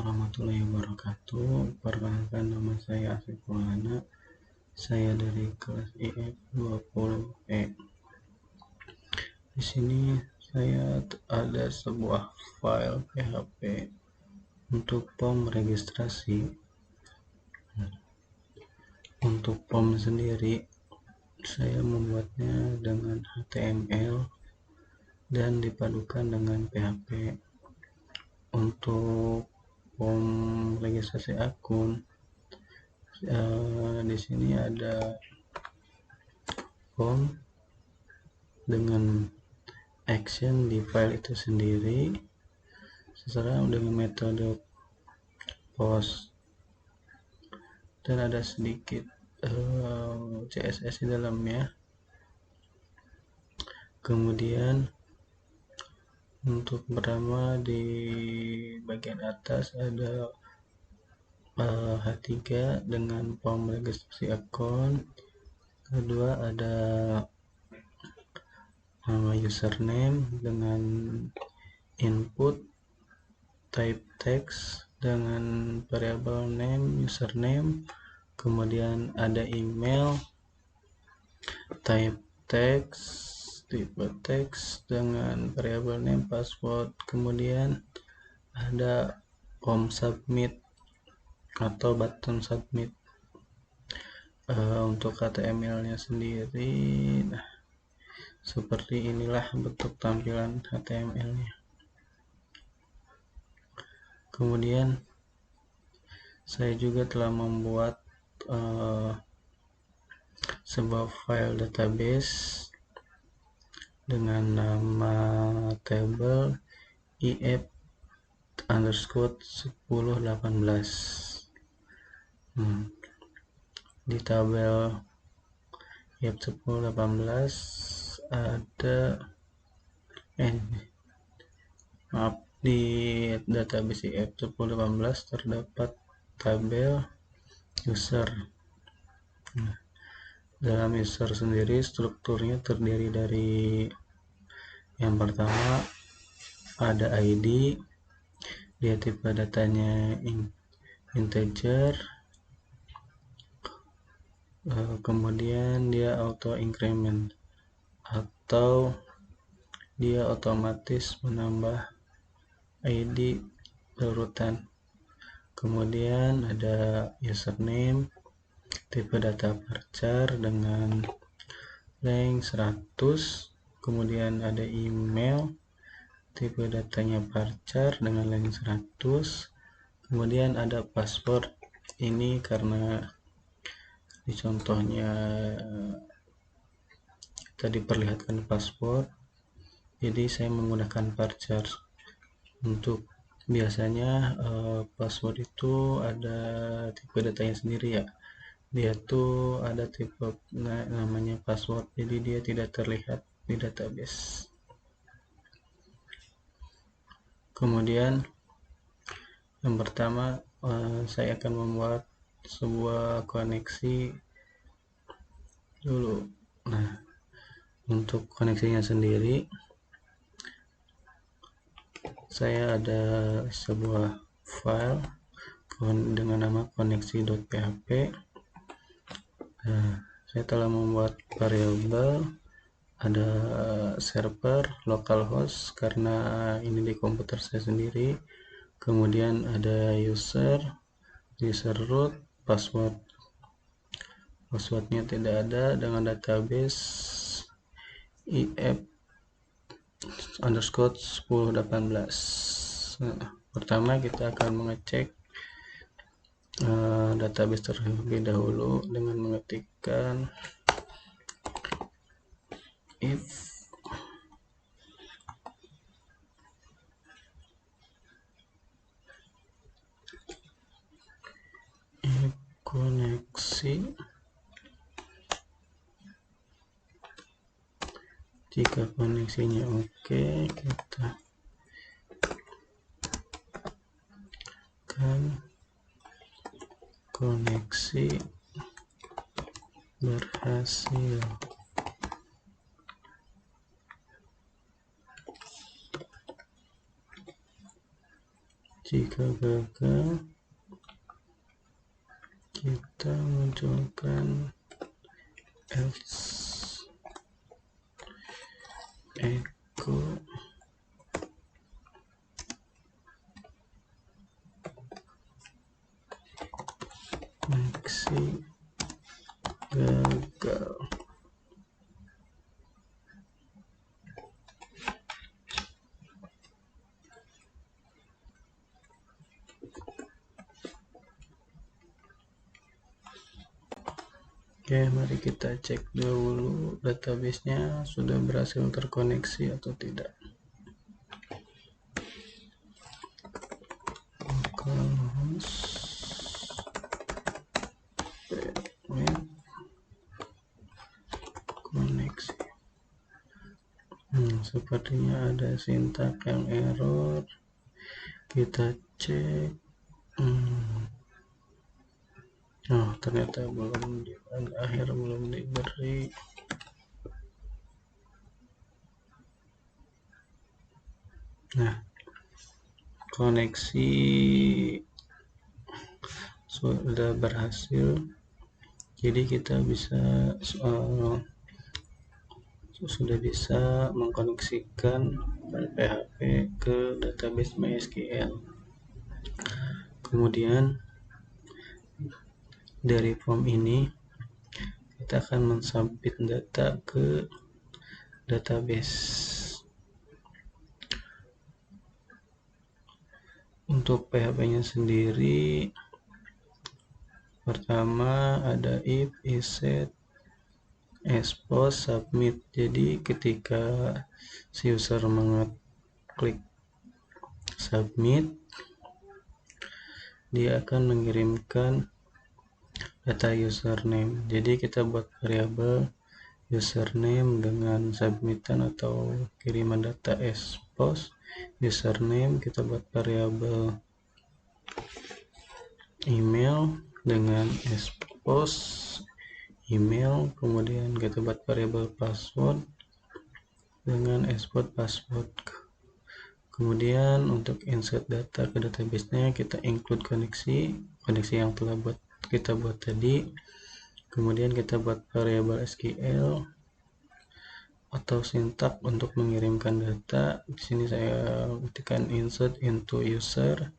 Warahmatullahi wabarakatuh. Perkenalkan, nama saya Afif Maulana. Saya dari kelas IF 20E. Di sini saya ada sebuah file PHP untuk form registrasi. Untuk form sendiri saya membuatnya dengan HTML dan dipadukan dengan PHP. Untuk form registrasi akun, di sini ada form dengan action di file itu sendiri, secara dengan metode post, dan ada sedikit CSS di dalamnya. Kemudian untuk pertama di bagian atas ada H3 dengan form registrasi akun. Kedua ada nama username dengan input type text dengan variabel name username. Kemudian ada email type text tipe teks dengan variabel name password. Kemudian ada form submit atau button submit. Untuk HTML nya sendiri, nah, seperti inilah bentuk tampilan HTML nya. Kemudian saya juga telah membuat sebuah file database dengan nama table if_1018. Di tabel if1018 ada di database if1018 terdapat tabel user. Dalam user sendiri strukturnya terdiri dari yang pertama ada ID, dia tipe datanya integer, kemudian dia auto increment atau dia otomatis menambah ID berurutan. Kemudian ada username, tipe data varchar dengan length 100. Kemudian ada email, tipe datanya varchar dengan length 100. Kemudian ada password. Ini karena di contohnya kita diperlihatkan password, jadi saya menggunakan varchar. Untuk biasanya password itu ada tipe datanya sendiri ya, dia tuh ada tipe namanya password, jadi dia tidak terlihat di database. Kemudian yang pertama saya akan membuat sebuah koneksi dulu. Nah, untuk koneksinya sendiri saya ada sebuah file dengan nama koneksi.php. Saya telah membuat variabel, ada server localhost karena ini di komputer saya sendiri. Kemudian ada user root, passwordnya tidak ada, dengan database if_1018. Pertama kita akan mengecek database terlebih dahulu dengan mengetikkan if koneksi. Jika koneksinya oke, kita akan koneksi berhasil. Jika gagal, kita munculkan else echo koneksi gagal. Oke, mari kita cek dulu database-nya sudah berhasil terkoneksi atau tidak. Koneksi. Sepertinya ada sintak yang error. Kita cek. Oh, ternyata belum di akhir belum diberi. Nah, koneksi sudah berhasil. Jadi kita bisa sudah bisa mengkoneksikan PHP ke database MySQL. Kemudian dari form ini kita akan mensubmit data ke database. Untuk PHP-nya sendiri, pertama ada if isSet expose submit. Jadi ketika si user mengeklik submit, dia akan mengirimkan data username. Jadi kita buat variabel username dengan submitan atau kiriman data expose username. Kita buat variabel email dengan expose email. Kemudian kita buat variabel password dengan expose password. Kemudian untuk insert data ke database-nya kita include koneksi yang telah kita buat tadi. Kemudian kita buat variabel SQL atau sintak untuk mengirimkan data. Di sini saya ketikkan insert into user.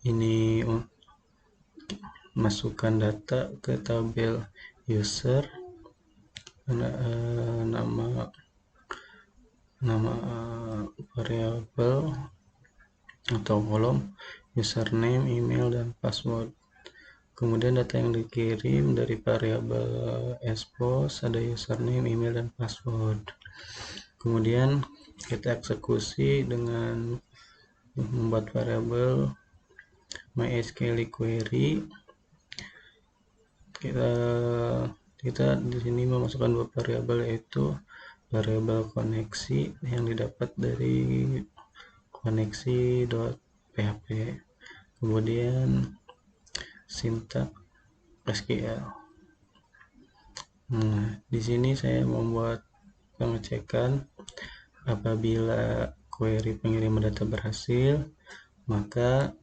Ini masukkan data ke tabel user. Nama variabel atau kolom username, email, dan password. Kemudian data yang dikirim dari variabel expose ada username, email, dan password. Kemudian kita eksekusi dengan membuat variabel MySQL query. Kita di sini memasukkan dua variabel, yaitu variabel koneksi yang didapat dari koneksi.php, kemudian sintak SQL. Nah, di sini saya membuat pengecekan. Apabila query pengiriman data berhasil, maka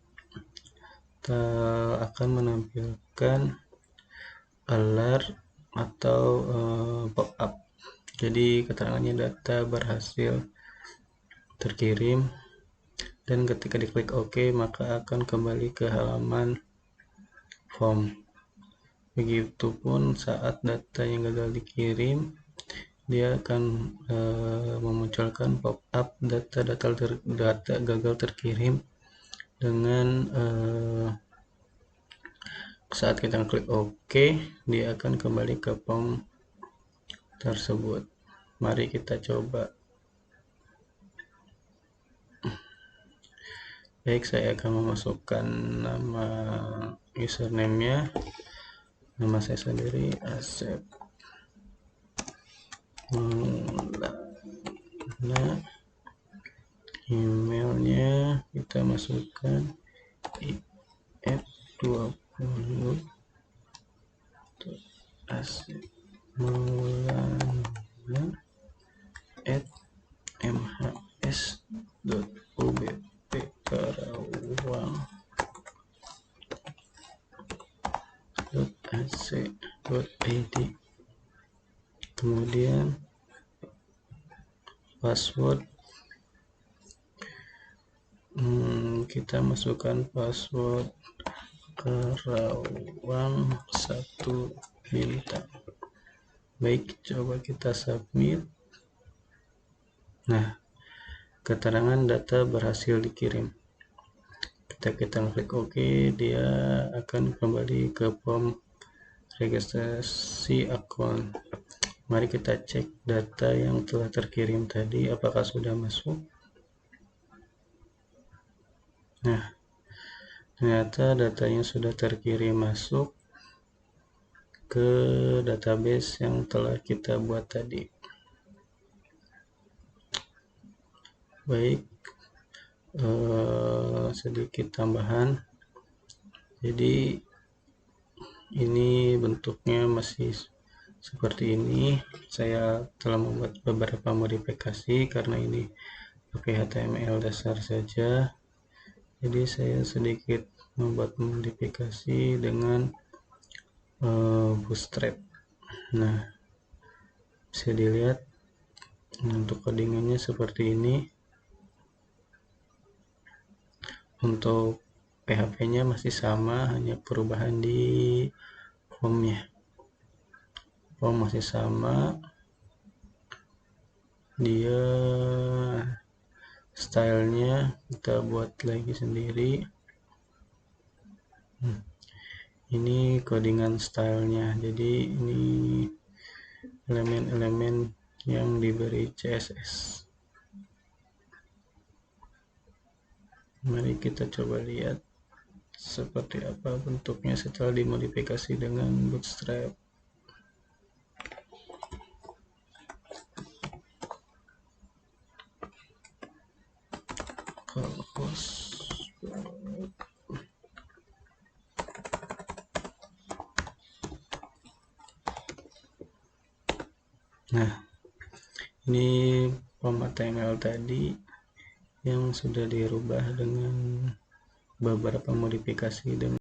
akan menampilkan alert atau pop-up. Jadi keterangannya data berhasil terkirim, dan ketika diklik OK maka akan kembali ke halaman form. Begitupun saat data yang gagal dikirim, dia akan memunculkan pop-up data gagal terkirim dengan saat kita klik OK, dia akan kembali ke form tersebut. Mari kita coba. Baik, saya akan memasukkan nama username-nya, nama saya sendiri Asep. Nah, emailnya kita masukkan if20 Asep Maulana @mhs.ubp Karawang. ac.id. Kemudian password, kita masukkan password Karawang 1 bintang. Baik, coba kita submit. Nah, keterangan data berhasil dikirim. Kita klik OK, dia akan kembali ke form registrasi akun. Mari kita cek data yang telah terkirim tadi apakah sudah masuk. Nah, ternyata datanya sudah terkirim masuk ke database yang telah kita buat tadi. Baik, sedikit tambahan. Jadi ini bentuknya masih seperti ini. Saya telah membuat beberapa modifikasi karena ini pakai HTML dasar saja. Jadi saya sedikit membuat modifikasi dengan Bootstrap. Nah, bisa dilihat untuk codingannya seperti ini. Untuk PHP-nya masih sama, hanya perubahan di form-nya. Form masih sama, dia stylenya kita buat lagi sendiri. Ini codingan stylenya, jadi ini elemen-elemen yang diberi CSS. Mari kita coba lihat seperti apa bentuknya setelah dimodifikasi dengan Bootstrap. Nah, ini form HTML tadi yang sudah dirubah dengan beberapa modifikasi dengan